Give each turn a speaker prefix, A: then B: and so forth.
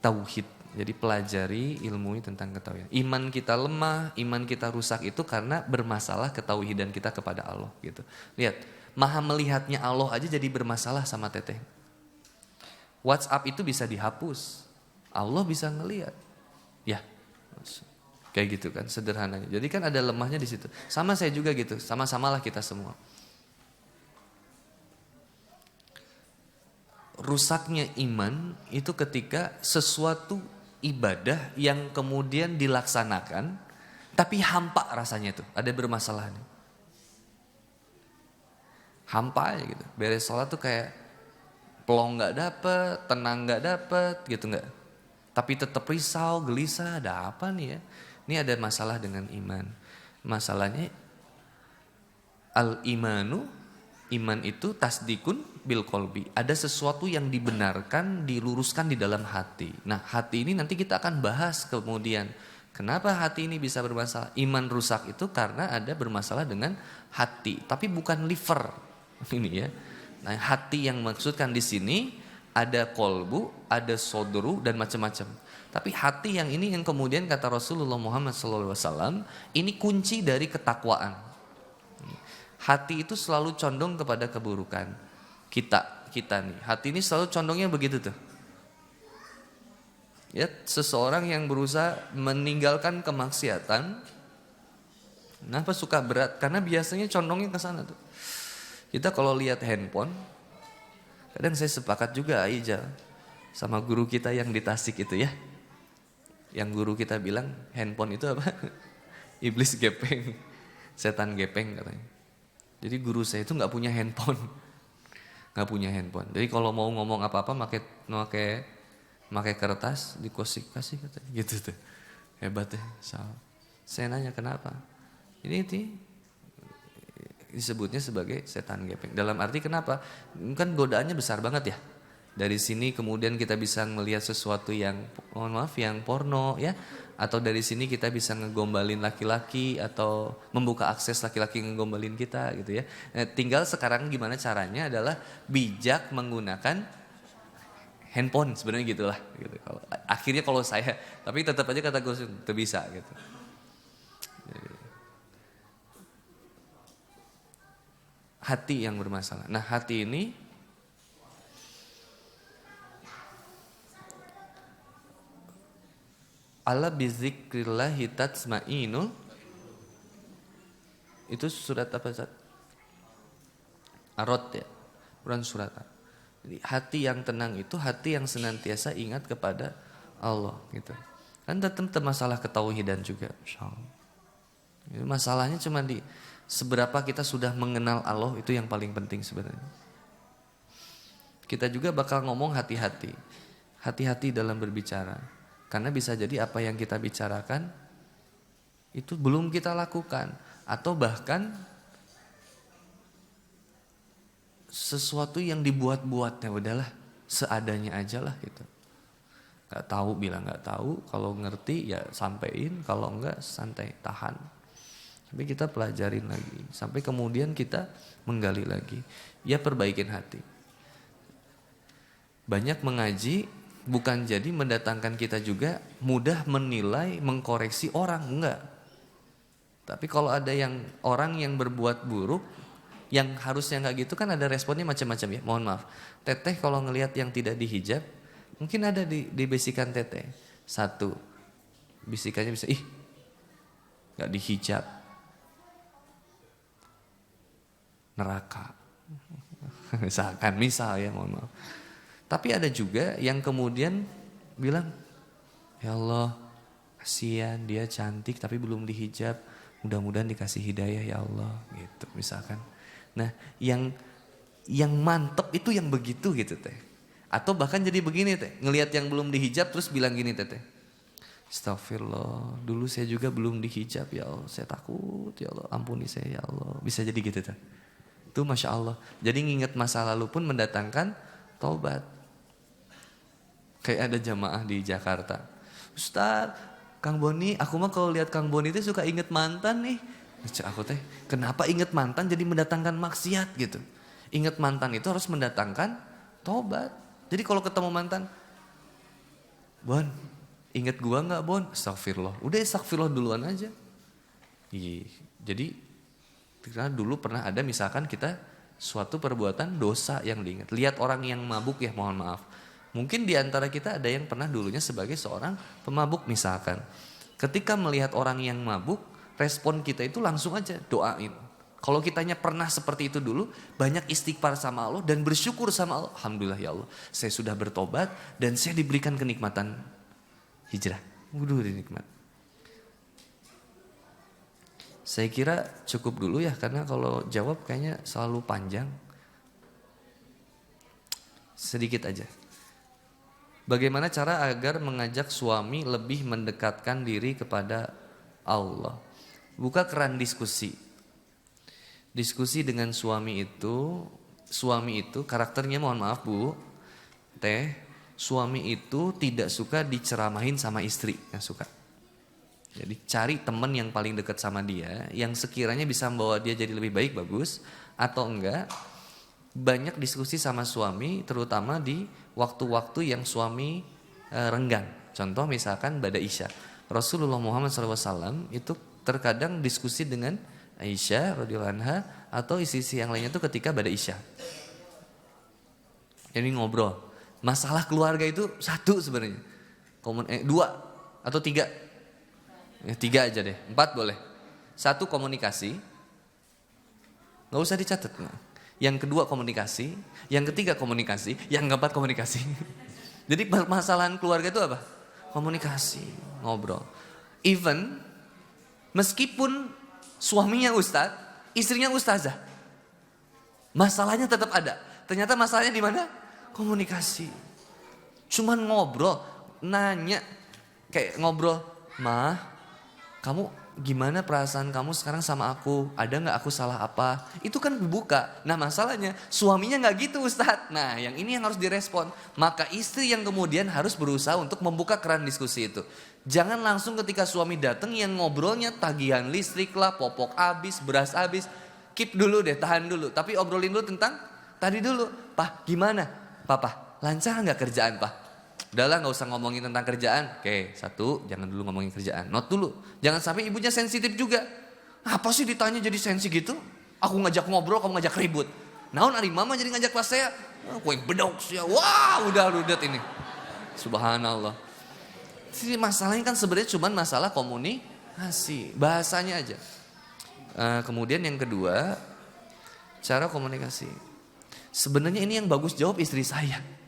A: tauhid. Jadi pelajari ilmu tentang ketauhidan. Iman kita lemah, iman kita rusak itu karena bermasalah ketauhidan kita kepada Allah gitu. Lihat, maha melihatnya Allah aja jadi bermasalah sama teteh. WhatsApp itu bisa dihapus, Allah bisa ngelihat. Ya, kayak gitu kan sederhananya. Jadi kan ada lemahnya di situ. Sama saya juga gitu, sama-samalah kita semua. Rusaknya iman itu ketika sesuatu ibadah yang kemudian dilaksanakan tapi hampa rasanya itu, ada bermasalah nih. Hampa aja gitu. Beres sholat tuh kayak plong nggak dapet, tenang nggak dapet gitu nggak. Tapi tetap risau, gelisah, ada apa nih ya? Ini ada masalah dengan iman. Masalahnya al-imanu, iman itu tasdikun bil qalbi. Ada sesuatu yang dibenarkan, diluruskan di dalam hati. Nah, hati ini nanti kita akan bahas kemudian. Kenapa hati ini bisa bermasalah? Iman rusak itu karena ada bermasalah dengan hati, tapi bukan liver. Ini ya. Nah, hati yang maksudkan di sini ada kolbu, ada sodru dan macam-macam. Tapi hati yang ini yang kemudian kata Rasulullah Muhammad SAW, ini kunci dari ketakwaan. Hati itu selalu condong kepada keburukan. Kita nih, hati ini selalu condongnya begitu tuh. Ya, seseorang yang berusaha meninggalkan kemaksiatan, kenapa suka berat? Karena biasanya condongnya ke sana tuh. Kita kalau lihat handphone, kadang saya sepakat juga Aija sama guru kita yang di Tasik itu ya. Yang guru kita bilang handphone itu apa? Iblis gepeng, setan gepeng katanya. Jadi guru saya itu nggak punya handphone. Nggak punya handphone. Jadi kalau mau ngomong apa-apa pakai kertas kasih katanya gitu tuh. Hebat ya. Saya nanya kenapa? Ini disebutnya sebagai setan gepeng. Dalam arti kenapa? Kan godaannya besar banget ya. Dari sini kemudian kita bisa melihat sesuatu yang yang porno ya, atau dari sini kita bisa ngegombalin laki-laki atau membuka akses laki-laki ngegombalin kita gitu ya. Nah, tinggal sekarang gimana caranya adalah bijak menggunakan handphone sebenarnya gitulah gitu. Akhirnya kalau saya, tapi tetap aja kata gue itu bisa gitu. Jadi, hati yang bermasalah. Nah, hati ini ala bizikrillahi tatsmainul, itu surat apa Zat? Arad ya, bukan surat. Jadi hati yang tenang itu hati yang senantiasa ingat kepada Allah gitu. Kan tetap masalah ketauhidan juga, insyaallah. Masalahnya cuma di seberapa kita sudah mengenal Allah, itu yang paling penting sebenarnya. Kita juga bakal ngomong hati-hati. Hati-hati dalam berbicara. Karena bisa jadi apa yang kita bicarakan itu belum kita lakukan, atau bahkan sesuatu yang dibuat-buat, ya udahlah seadanya aja lah gitu. Gak tahu bilang gak tahu, kalau ngerti ya sampein, kalau enggak santai tahan. Tapi kita pelajarin lagi sampai kemudian kita menggali lagi. Ya, perbaikin hati. Banyak mengaji bukan jadi mendatangkan kita juga mudah menilai, mengkoreksi orang, enggak. Tapi kalau ada orang yang berbuat buruk, yang harusnya enggak gitu kan ada responnya macam-macam ya. Mohon maaf. Teteh kalau ngelihat yang tidak dihijab, mungkin ada di bisikan teteh. Satu, bisikannya bisa, enggak dihijab. Neraka. Misal ya, mohon maaf. Tapi ada juga yang kemudian bilang, ya Allah, kasihan dia cantik tapi belum dihijab, mudah-mudahan dikasih hidayah ya Allah, gitu misalkan. Nah, yang mantep itu yang begitu gitu teh. Atau bahkan jadi begini teh, ngelihat yang belum dihijab terus bilang gini teh. Astagfirullah, dulu saya juga belum dihijab ya Allah, saya takut ya Allah, ampuni saya ya Allah. Bisa jadi gitu teh. Itu Masya Allah. Jadi nginget masa lalu pun mendatangkan taubat. Kayak ada jamaah di Jakarta. Ustaz, Kang Boni, aku mah kalau lihat Kang Boni itu suka inget mantan nih. Aku teh, kenapa inget mantan jadi mendatangkan maksiat gitu? Inget mantan itu harus mendatangkan tobat. Jadi kalau ketemu mantan, Bon, inget gua nggak Bon? Astagfirullah. Udah astagfirullah duluan aja. Iya. Jadi karena dulu pernah ada misalkan kita suatu perbuatan dosa yang diingat. Lihat orang yang mabuk ya, mohon maaf. Mungkin di antara kita ada yang pernah dulunya sebagai seorang pemabuk misalkan. Ketika melihat orang yang mabuk, respon kita itu langsung aja doain. Kalau kitanya pernah seperti itu dulu, banyak istighfar sama Allah dan bersyukur sama Allah. Alhamdulillah ya Allah, saya sudah bertobat dan saya diberikan kenikmatan hijrah. Waduh, nikmat. Saya kira cukup dulu ya, karena kalau jawab kayaknya selalu panjang. Sedikit aja. Bagaimana cara agar mengajak suami lebih mendekatkan diri kepada Allah? Buka keran diskusi. Diskusi dengan suami itu karakternya, mohon maaf Bu, Teh, suami itu tidak suka diceramahin sama istri, nggak suka. Jadi cari teman yang paling dekat sama dia, yang sekiranya bisa membawa dia jadi lebih baik, bagus. Atau enggak, banyak diskusi sama suami, terutama di waktu-waktu yang suami renggang. Contoh misalkan pada Isya, Rasulullah Muhammad SAW itu terkadang diskusi dengan Aisyah radhiyallahu anha atau isi-isi yang lainnya itu ketika pada Isya. Jadi ngobrol. Masalah keluarga itu satu sebenarnya. Dua atau tiga. Ya, 3 aja deh, 4 boleh. 1 komunikasi. Gak usah dicatat. Yang kedua komunikasi, yang ketiga komunikasi, yang keempat komunikasi. Jadi permasalahan keluarga itu apa? Komunikasi, ngobrol. Even meskipun suaminya ustadz, istrinya ustazah, masalahnya tetap ada. Ternyata masalahnya di mana? Komunikasi. Cuman ngobrol, nanya, kayak ngobrol, "Mah, kamu gimana perasaan kamu sekarang sama aku? Ada gak aku salah apa?" Itu kan dibuka. Nah masalahnya suaminya gak gitu Ustadz. Nah yang ini yang harus direspon. Maka istri yang kemudian harus berusaha untuk membuka keran diskusi itu. Jangan langsung ketika suami datang yang ngobrolnya tagihan listrik lah, popok habis, beras habis. Keep dulu deh, tahan dulu. Tapi obrolin dulu tentang tadi dulu. "Pak gimana? Papa lancar gak kerjaan Pak?" Udahlah gak usah ngomongin tentang kerjaan. Oke, 1, jangan dulu ngomongin kerjaan. Note dulu. Jangan sampai ibunya sensitif juga. Apa sih ditanya jadi sensi gitu? Aku ngajak ngobrol, kamu ngajak ribut. Naon ari mama jadi ngajak pas saya. Kue bedok sih. Wah udah rudet ini. Subhanallah. Jadi masalahnya kan sebenarnya cuma masalah komunikasi. Bahasanya aja. Kemudian yang kedua, cara komunikasi. Sebenarnya ini yang bagus jawab istri saya.